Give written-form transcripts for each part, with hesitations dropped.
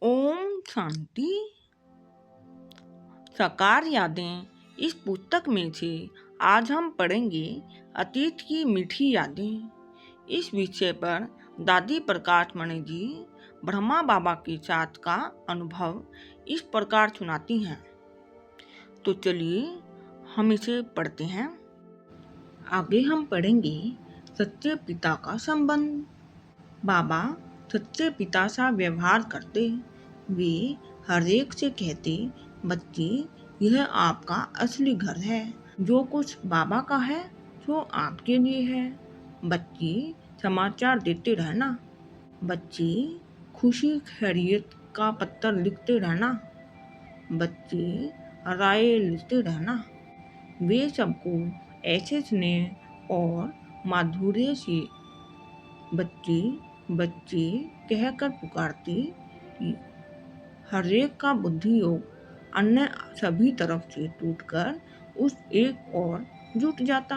ओम शांति। साकार यादें इस पुस्तक में से आज हम पढ़ेंगे अतीत की मीठी यादें। इस विषय पर दादी प्रकाश मणि जी ब्रह्मा बाबा के साथ का अनुभव इस प्रकार सुनाती हैं। तो चलिए हम इसे पढ़ते हैं। आगे हम पढ़ेंगे सच्चे पिता का संबंध। बाबा सच्चे पिता सा व्यवहार करते। वे हर एक से कहते, बच्चे यह आपका असली घर है। जो कुछ बाबा का है वो आपके लिए है। बच्चे समाचार देते रहना। बच्चे खुशी खैरियत का पत्र लिखते रहना। बच्चे राय लिखते रहना। वे सबको ऐसे स्नेह और माधुर्य से बच्चे बच्चे कहकर पुकारते कि हर एक का बुद्धि योग अन्य सभी तरफ से टूटकर उस एक और जुट जाता।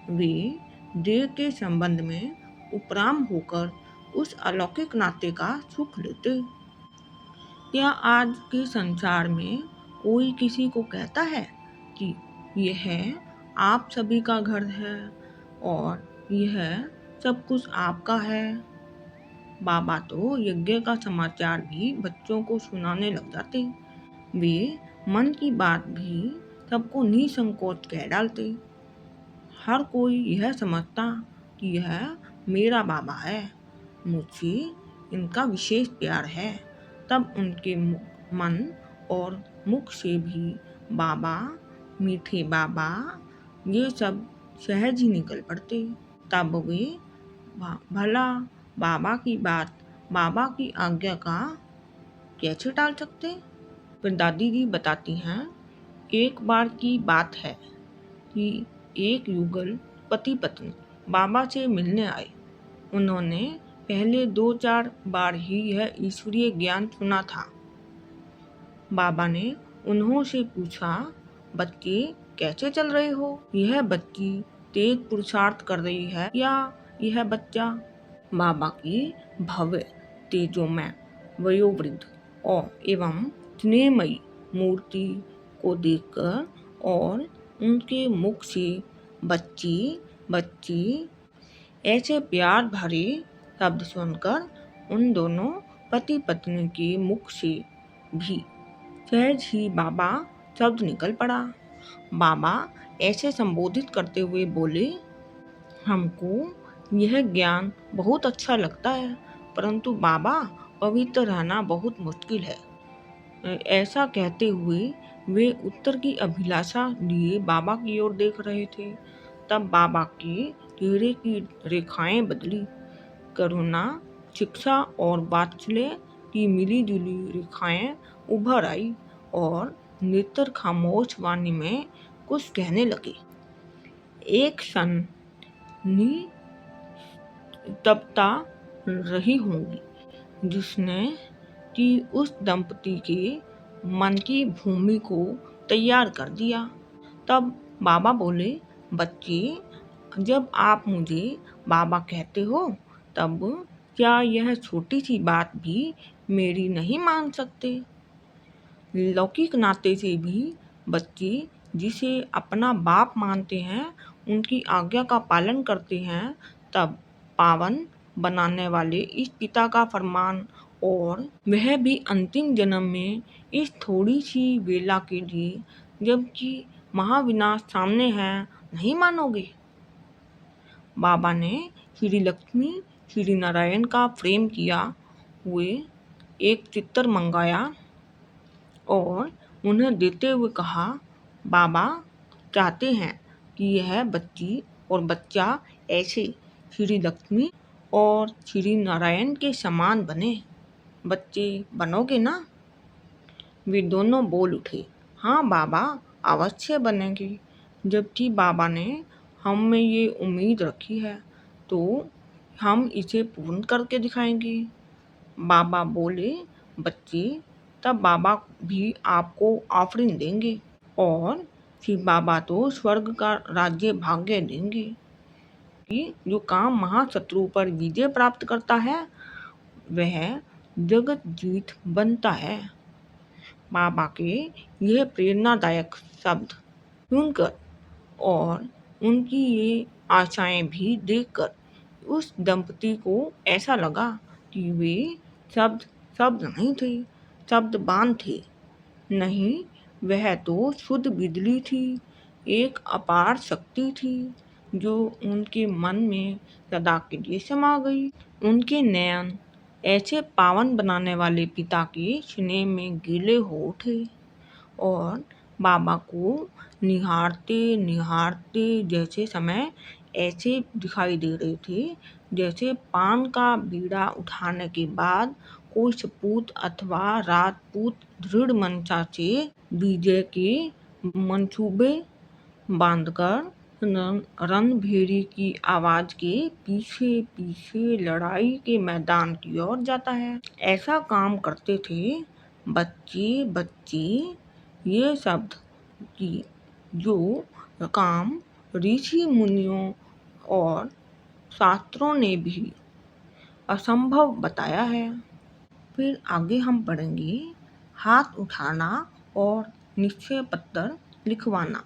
वे देह के संबंध में उपराम होकर उस अलौकिक नाते का सुख लेते। क्या आज के संसार में कोई किसी को कहता है कि यह आप सभी का घर है और यह सब कुछ आपका है? बाबा तो यज्ञ का समाचार भी बच्चों को सुनाने लग जाते। वे मन की बात भी सबको निसंकोच कह डालते। हर कोई यह समझता कि यह मेरा बाबा है, मुझसे इनका विशेष प्यार है। तब उनके मन और मुख से भी बाबा, मीठे बाबा, ये सब सहज ही निकल पड़ते। तब वे भला बाबा की बात, बाबा की आज्ञा का कैसे टाल सकते? फिर दादी जी बताती हैं, एक बार की बात है कि एक युगल पति पत्नी बाबा से मिलने आए। उन्होंने पहले 2-4 बार ही यह ईश्वरीय ज्ञान सुना था। बाबा ने उन्हों से पूछा, बच्चे कैसे चल रहे हो? यह बच्ची तेज पुरुषार्थ कर रही है या यह बच्चा? बाबा की भव्य तेजोमय वयोवृद्ध और एवं स्नेहमयी मूर्ति को देखकर और उनके मुख से बच्ची बच्ची ऐसे प्यार भरे शब्द सुनकर उन दोनों पति पत्नी के मुख से भी सहज ही बाबा शब्द निकल पड़ा। बाबा ऐसे संबोधित करते हुए बोले, हमको यह ज्ञान बहुत अच्छा लगता है, परंतु बाबा पवित्र रहना बहुत मुश्किल है। ऐसा कहते हुए वे उत्तर की अभिलाषा लिए बाबा की ओर देख रहे थे। तब बाबा के चेहरे की रेखाएं बदली। करुणा, शिक्षा और वात्सल्य की मिली जुली रेखाएं उभर आई और नेत्र खामोश वाणी में कुछ कहने लगे। एक क्षण तपता रही होंगी जिसने कि उस दंपति के मन की भूमि को तैयार कर दिया। तब बाबा बोले, बच्चे जब आप मुझे बाबा कहते हो तब क्या यह छोटी सी बात भी मेरी नहीं मान सकते? लौकिक नाते से भी बच्चे जिसे अपना बाप मानते हैं, उनकी आज्ञा का पालन करते हैं, तब पावन बनाने वाले इस पिता का फरमान और वह भी अंतिम जन्म में इस थोड़ी सी वेला के लिए, जबकि महाविनाश सामने है, नहीं मानोगे? बाबा ने श्री लक्ष्मी श्री नारायण का फ्रेम किया हुए एक चित्र मंगाया और उन्हें देते हुए कहा, बाबा चाहते हैं कि यह बच्ची और बच्चा ऐसे श्री लक्ष्मी और श्री नारायण के समान बने। बच्चे बनोगे ना? वे दोनों बोल उठे, हाँ बाबा अवश्य बनेंगे। जबकि बाबा ने हम में ये उम्मीद रखी है तो हम इसे पूर्ण करके दिखाएंगे। बाबा बोले, बच्चे तब बाबा भी आपको ऑफरिंग देंगे और फिर बाबा तो स्वर्ग का राज्य भाग्य देंगे कि जो काम महाशत्रु पर विजय प्राप्त करता है वह जगत जीत बनता है। बाबा के यह प्रेरणादायक शब्द सुनकर और उनकी ये आशाएं भी देखकर उस दंपति को ऐसा लगा कि वे शब्द शब्द नहीं थे, शब्दबान थे। नहीं, वह तो शुद्ध बिजली थी, एक अपार शक्ति थी जो उनके मन में सदा के लिए समा गई। उनके नयन ऐसे पावन बनाने वाले पिता के स्नेह में गीले हो उठे और बाबा को निहारते निहारते जैसे समय ऐसे दिखाई दे रहे थे जैसे पान का बीड़ा उठाने के बाद कोई सपूत अथवा राजपूत दृढ़ मंशा से विजय के मंसूबे बांधकर रणभेरी की आवाज के पीछे पीछे लड़ाई के मैदान की ओर जाता है। ऐसा काम करते थे बच्चे बच्चे ये शब्द की जो काम ऋषि मुनियों और शास्त्रों ने भी असंभव बताया है। फिर आगे हम पढ़ेंगे हाथ उठाना और निश्चय पत्र लिखवाना।